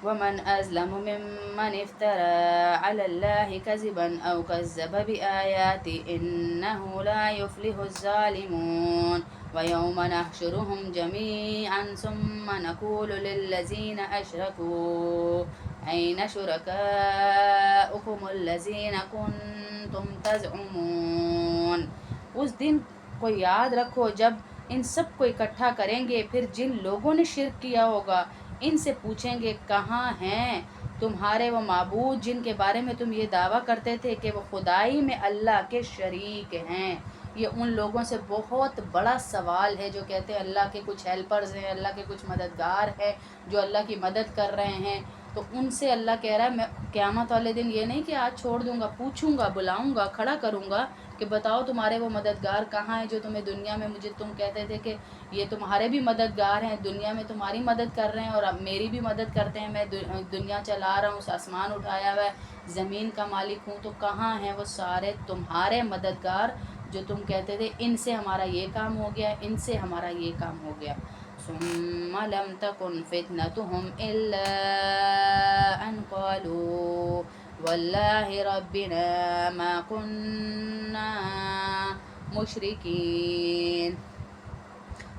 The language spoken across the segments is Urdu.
ومن أظلم ممن افترى على الله كذبا أو كذب بآياته إنه لا يفلح الظالمون ويوم نحشرهم جميعا ثم نقول للذين أشركوا أين شركاؤكم الذين كنتم تزعمون. اس دن کو یاد رکھو جب ان سب کو اکٹھا کریں گے، پھر جن لوگوں نے شرک کیا ہوگا ان سے پوچھیں گے کہاں ہیں تمہارے وہ معبود جن کے بارے میں تم یہ دعویٰ کرتے تھے کہ وہ خدائی میں اللہ کے شریک ہیں. یہ ان لوگوں سے بہت بڑا سوال ہے جو کہتے ہیں اللہ کے کچھ ہیلپرز ہیں، اللہ کے کچھ مددگار ہیں جو اللہ کی مدد کر رہے ہیں. تو ان سے اللہ کہہ رہا ہے میں قیامت والے دن یہ نہیں کہ آج چھوڑ دوں گا، پوچھوں گا، بلاؤں گا، کھڑا کروں گا کہ بتاؤ تمہارے وہ مددگار کہاں ہیں جو تمہیں دنیا میں مجھے تم کہتے تھے کہ یہ تمہارے بھی مددگار ہیں، دنیا میں تمہاری مدد کر رہے ہیں اور اب میری بھی مدد کرتے ہیں، میں دنیا چلا رہا ہوں، آسمان اٹھایا ہوا ہے، زمین کا مالک ہوں، تو کہاں ہیں وہ سارے تمہارے مددگار جو تم کہتے تھے ان سے ہمارا یہ کام ہو گیا، ان سے ہمارا یہ کام ہو گیا. ثم لم تكن فتنتهم إلا أن قالوا والله ربنا ما كنا مشرکین.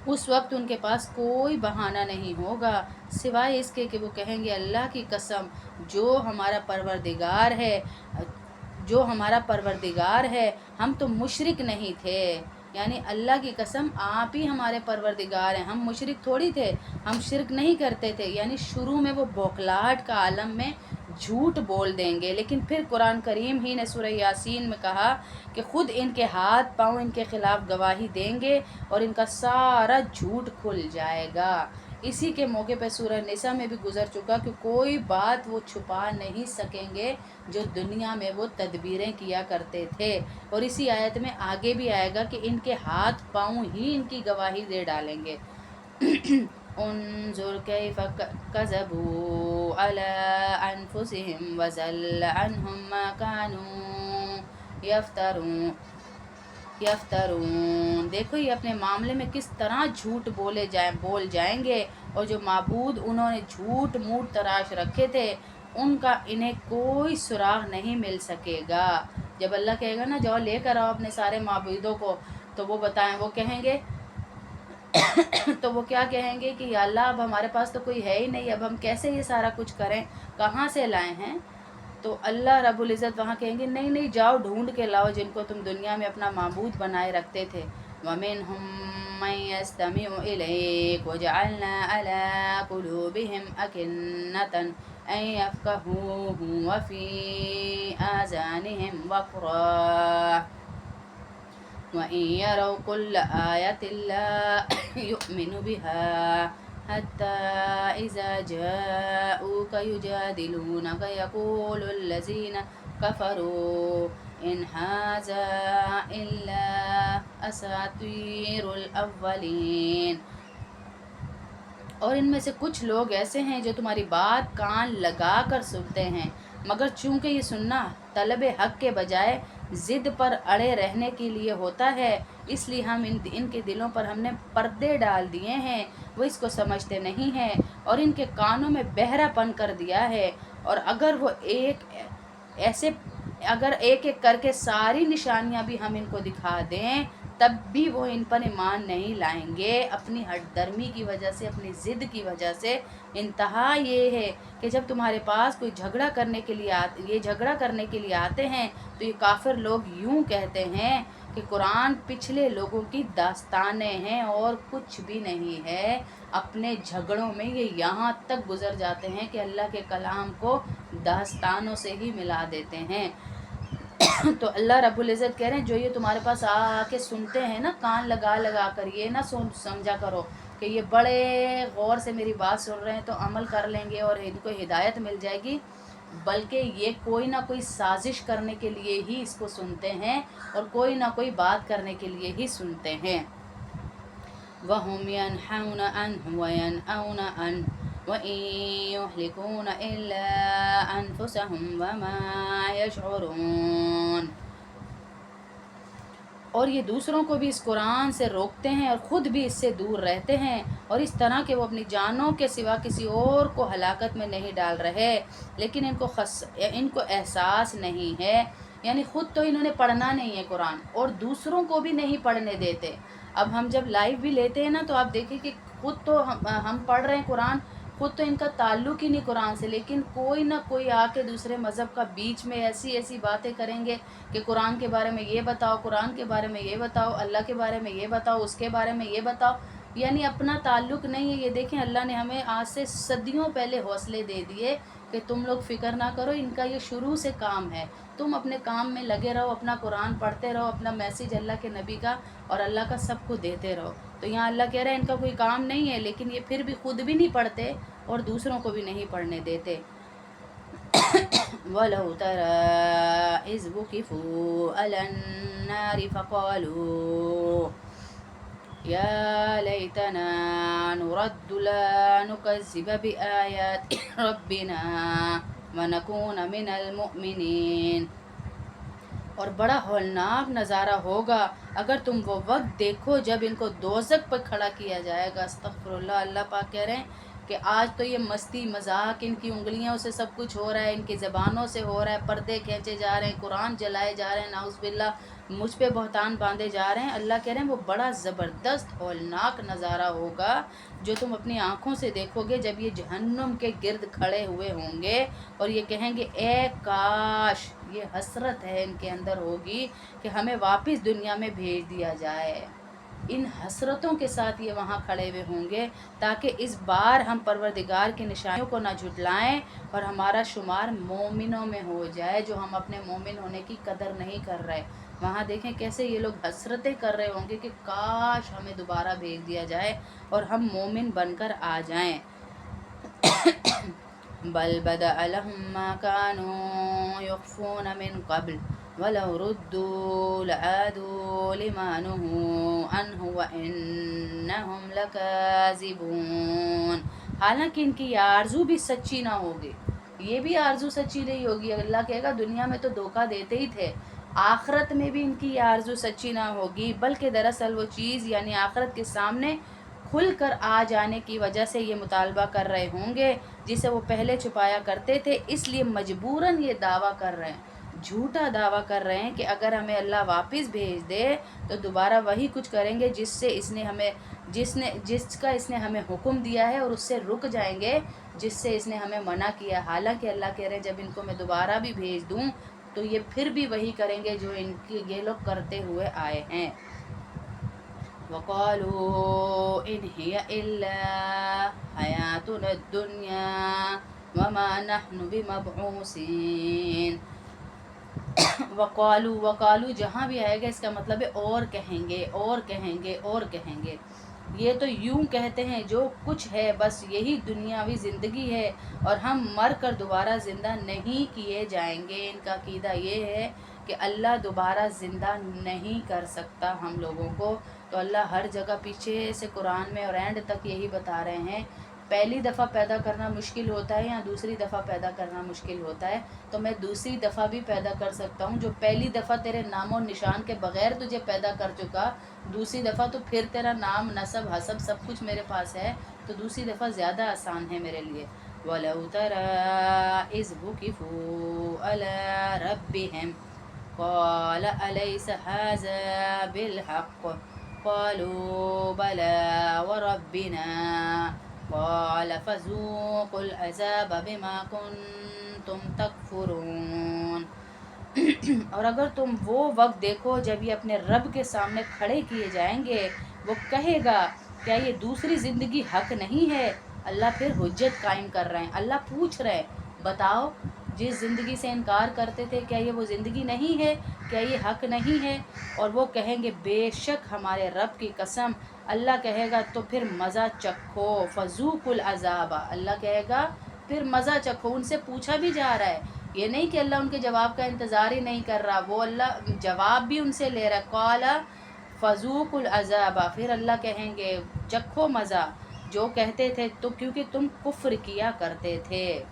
اس وقت ان کے پاس کوئی بہانہ نہیں ہوگا سوائے اس کے کہ وہ کہیں گے اللہ کی قسم جو ہمارا پروردگار ہے ہم تو مشرک نہیں تھے. یعنی اللہ کی قسم آپ ہی ہمارے پروردگار ہیں، ہم مشرک تھوڑی تھے، ہم شرک نہیں کرتے تھے. یعنی شروع میں وہ بوکھلاہٹ کا عالم میں جھوٹ بول دیں گے، لیکن پھر قرآن کریم ہی نے سورہ یاسین میں کہا کہ خود ان کے ہاتھ پاؤں ان کے خلاف گواہی دیں گے اور ان کا سارا جھوٹ کھل جائے گا. اسی کے موقع پہ سورہ نساء میں بھی گزر چکا کہ کوئی بات وہ چھپا نہیں سکیں گے جو دنیا میں وہ تدبیریں کیا کرتے تھے. اور اسی آیت میں آگے بھی آئے گا کہ ان کے ہاتھ پاؤں ہی ان کی گواہی دے ڈالیں گے. انظر کیف کذبوا علی انفسهم وضل عنهم ما كانوا یفترون. دیکھو یہ اپنے معاملے میں کس طرح جھوٹ بول جائیں گے، اور جو معبود انہوں نے جھوٹ موٹ تراش رکھے تھے ان کا انہیں کوئی سراغ نہیں مل سکے گا. جب اللہ کہے گا نا جاؤ لے کر آؤ اپنے سارے معبودوں کو، تو وہ بتائیں، وہ کہیں گے تو وہ کیا کہیں گے کہ یا اللہ اب ہمارے پاس تو کوئی ہے ہی نہیں، اب ہم کیسے یہ سارا کچھ کریں، کہاں سے لائیں ہیں. تو اللہ رب العزت وہاں کہیں گے نہیں نہیں جاؤ ڈھونڈ کے لاؤ جن کو تم دنیا میں اپنا معبود بنائے رکھتے تھے. وَمِنْهُمْ مَنْ يَسْتَمِعُ إِلَيْكَ وَجَعَلْنَا عَلَىٰ قُلُوبِهِمْ أَكِنَّةً أَن يَفْقَهُوهُ وَفِي آذَانِهِمْ وَقْرًا وَإِن يَرَوْا كُلَّ آيَةٍ لَا يُؤْمِنُوا بِهَا حَتَّى إِذَا جَاءُوكَ يُجَادِلُونَكَ يَقُولُ الَّذِينَ كَفَرُوا إِنْ هَٰذَا إِلَّا أَسَاطِيرُ الْأَوَّلِينَ. اور ان میں سے کچھ لوگ ایسے ہیں جو تمہاری بات کان لگا کر سنتے ہیں، مگر چونکہ یہ سننا طلب حق کے بجائے ضد پر اڑے رہنے کے لیے ہوتا ہے، اس لیے ہم ان کے دلوں پر ہم نے پردے ڈال دیے ہیں، وہ اس کو سمجھتے نہیں ہیں، اور ان کے کانوں میں بہرا پن کر دیا ہے. اور اگر ایک ایک کر کے ساری نشانیاں بھی ہم ان کو دکھا دیں تب بھی وہ ان پر ایمان نہیں لائیں گے، اپنی ہٹ درمی کی وجہ سے، اپنی ضد کی وجہ سے. انتہا یہ ہے کہ جب تمہارے پاس کوئی جھگڑا کرنے کے لیے آتے ہیں تو یہ کافر لوگ یوں کہتے ہیں کہ قرآن پچھلے لوگوں کی داستانیں ہیں اور کچھ بھی نہیں ہے. اپنے جھگڑوں میں یہ یہاں تک گزر جاتے ہیں کہ اللہ کے کلام کو داستانوں سے ہی ملا دیتے ہیں. تو اللہ رب العزت کہہ رہے ہیں جو یہ تمہارے پاس آ کے سنتے ہیں نا کان لگا لگا کر، یہ نہ سمجھا کرو کہ یہ بڑے غور سے میری بات سن رہے ہیں تو عمل کر لیں گے اور ان کو ہدایت مل جائے گی، بلکہ یہ کوئی نہ کوئی سازش کرنے کے لیے ہی اس کو سنتے ہیں اور کوئی نہ کوئی بات کرنے کے لیے ہی سنتے ہیں. وَهُمْ يَنْحَوْنَ عَنْهُ وَيَنْأَوْنَ عَنْهُ وَإِن يُهْلِكُونَ إِلَّا أَنفُسَهُمْ وَمَا يَشْعُرُونَ. اور یہ دوسروں کو بھی اس قرآن سے روکتے ہیں اور خود بھی اس سے دور رہتے ہیں، اور اس طرح کہ وہ اپنی جانوں کے سوا کسی اور کو ہلاکت میں نہیں ڈال رہے، لیکن ان کو احساس نہیں ہے، یعنی خود تو انہوں نے پڑھنا نہیں ہے قرآن اور دوسروں کو بھی نہیں پڑھنے دیتے۔ اب ہم جب لائیو بھی لیتے ہیں نا تو آپ دیکھیں کہ خود تو ہم پڑھ رہے ہیں قرآن، خود تو ان کا تعلق ہی نہیں قرآن سے، لیکن کوئی نہ کوئی آ کے دوسرے مذہب کا بیچ میں ایسی باتیں کریں گے کہ قرآن کے بارے میں یہ بتاؤ، قرآن کے بارے میں یہ بتاؤ، اللہ کے بارے میں یہ بتاؤ، اس کے بارے میں یہ بتاؤ، یعنی اپنا تعلق نہیں ہے۔ یہ دیکھیں اللہ نے ہمیں آج سے صدیوں پہلے حوصلے دے دیے کہ تم لوگ فکر نہ کرو، ان کا یہ شروع سے کام ہے، تم اپنے کام میں لگے رہو، اپنا قرآن پڑھتے رہو، اپنا میسیج اللہ کے نبی کا اور اللہ کا سب کو دیتے رہو۔ تو یہاں اللہ کہہ رہا ہے ان کا کوئی کام نہیں ہے، لیکن یہ پھر بھی خود بھی نہیں پڑھتے اور دوسروں کو بھی نہیں پڑھنے دیتے۔ وَلَوْ تَرَىٰ إِذْ وُقِفُوا عَلَى النَّارِ فَقَالُوا يَا لَيْتَنَا نُرَدُّ لَا نُكَذِّبَ بِآيَاتِ رَبِّنَا وَنَكُونَ مِنَ الْمُؤْمِنِينَ۔ اور بڑا ہولناک نظارہ ہوگا اگر تم وہ وقت دیکھو جب ان کو دوزخ پر کھڑا کیا جائے گا۔ استغفر اللہ۔ اللہ پاک کہہ رہے ہیں کہ آج تو یہ مستی مذاق ان کی انگلیوں سے سب کچھ ہو رہا ہے، ان کی زبانوں سے ہو رہا ہے، پردے کھینچے جا رہے ہیں، قرآن جلائے جا رہے ہیں، نعوذ باللہ مجھ پہ بہتان باندھے جا رہے ہیں۔ اللہ کہہ رہے ہیں وہ بڑا زبردست ہولناک نظارہ ہوگا جو تم اپنی آنکھوں سے دیکھو گے جب یہ جہنم کے گرد کھڑے ہوئے ہوں گے اور یہ کہیں گے اے کاش، یہ حسرت ہے ان کے اندر ہوگی کہ ہمیں واپس دنیا میں بھیج دیا جائے۔ ان حسرتوں کے ساتھ یہ وہاں کھڑے ہوئے ہوں گے تاکہ اس بار ہم پروردگار کی نشانیوں کو نہ جھٹلائیں اور ہمارا شمار مومنوں میں ہو جائے، جو ہم اپنے مومن ہونے کی قدر نہیں کر رہے۔ وہاں دیکھیں کیسے یہ لوگ حسرتیں کر رہے ہوں گے کہ کاش ہمیں دوبارہ بھیج دیا جائے اور ہم مومن بن کر آ جائیں۔ بل بدأ لهم ما كانوا يخفون من قبل وَلَوْ رُدُّوا لَعَادُوا لِمَا نُهُوا عَنْهُ وَإِنَّهُمْ لَكَاذِبُونَ۔ حالانکہ ان کی یہ آرزو بھی سچی نہ ہوگی، یہ بھی آرزو سچی نہیں ہوگی۔ اللہ کہے گا دنیا میں تو دھوکہ دیتے ہی تھے، آخرت میں بھی ان کی یہ آرزو سچی نہ ہوگی، بلکہ دراصل وہ چیز یعنی آخرت کے سامنے کھل کر آ جانے کی وجہ سے یہ مطالبہ کر رہے ہوں گے جسے وہ پہلے چھپایا کرتے تھے، اس لیے مجبوراً یہ دعویٰ کر رہے ہیں، جھوٹا دعویٰ کر رہے ہیں کہ اگر ہمیں اللہ واپس بھیج دے تو دوبارہ وہی کچھ کریں گے جس کا اس نے ہمیں حکم دیا ہے، اور اس سے رک جائیں گے جس سے اس نے ہمیں منع کیا۔ حالانکہ اللہ کہہ رہے ہیں جب ان کو میں دوبارہ بھی بھیج دوں تو یہ پھر بھی وہی کریں گے جو یہ لوگ کرتے ہوئے آئے ہیں۔ وَقَالُوا إِنْ هِيَ إِلَّا حَيَاتُنَا الدُّنْيَا وَمَا نَحْنُ بِمَبْعُوثِينَ۔ وقالو جہاں بھی آئے گا اس کا مطلب ہے اور کہیں گے اور کہیں گے اور کہیں گے۔ یہ تو یوں کہتے ہیں جو کچھ ہے بس یہی دنیاوی زندگی ہے اور ہم مر کر دوبارہ زندہ نہیں کیے جائیں گے۔ ان کا عقیدہ یہ ہے کہ اللہ دوبارہ زندہ نہیں کر سکتا ہم لوگوں کو۔ تو اللہ ہر جگہ پیچھے سے قرآن میں اور اینڈ تک یہی بتا رہے ہیں، پہلی دفعہ پیدا کرنا مشکل ہوتا ہے یا دوسری دفعہ پیدا کرنا مشکل ہوتا ہے تو میں دوسری دفعہ بھی پیدا کر سکتا ہوں۔ جو پہلی دفعہ تیرے نام و نشان کے بغیر تجھے پیدا کر چکا، دوسری دفعہ تو پھر تیرا نام نسب حسب سب کچھ میرے پاس ہے، تو دوسری دفعہ زیادہ آسان ہے میرے لیے۔ وَلَوْ تَرَىٰ إِذْ وُقِفُوا عَلَىٰ رَبِّهِمْ قَالَ أَلَيْسَ هَٰذَا بِالْحَقِّ قَالُوا بَلَىٰ وَرَبِّنَا قَالَ فَذُوقُوا الْعَذَابَ بِمَا كُنتُمْ تَكْفُرُونَ۔ اور اگر تم وہ وقت دیکھو جب یہ اپنے رب کے سامنے کھڑے کیے جائیں گے، وہ کہے گا کیا یہ دوسری زندگی حق نہیں ہے؟ اللہ پھر حجت قائم کر رہے ہیں، اللہ پوچھ رہے ہیں بتاؤ جس زندگی سے انکار کرتے تھے کیا یہ وہ زندگی نہیں ہے، کیا یہ حق نہیں ہے؟ اور وہ کہیں گے بے شک ہمارے رب کی قسم۔ اللہ کہے گا تو پھر مزہ چکھو، فذوقوا العذاب، اللہ کہے گا پھر مزہ چکھو۔ ان سے پوچھا بھی جا رہا ہے، یہ نہیں کہ اللہ ان کے جواب کا انتظار ہی نہیں کر رہا، وہ اللہ جواب بھی ان سے لے رہا ہے۔ قال فذوقوا العذاب، پھر اللہ کہیں گے چکھو مزہ جو کہتے تھے تو کیونکہ تم کفر کیا کرتے تھے۔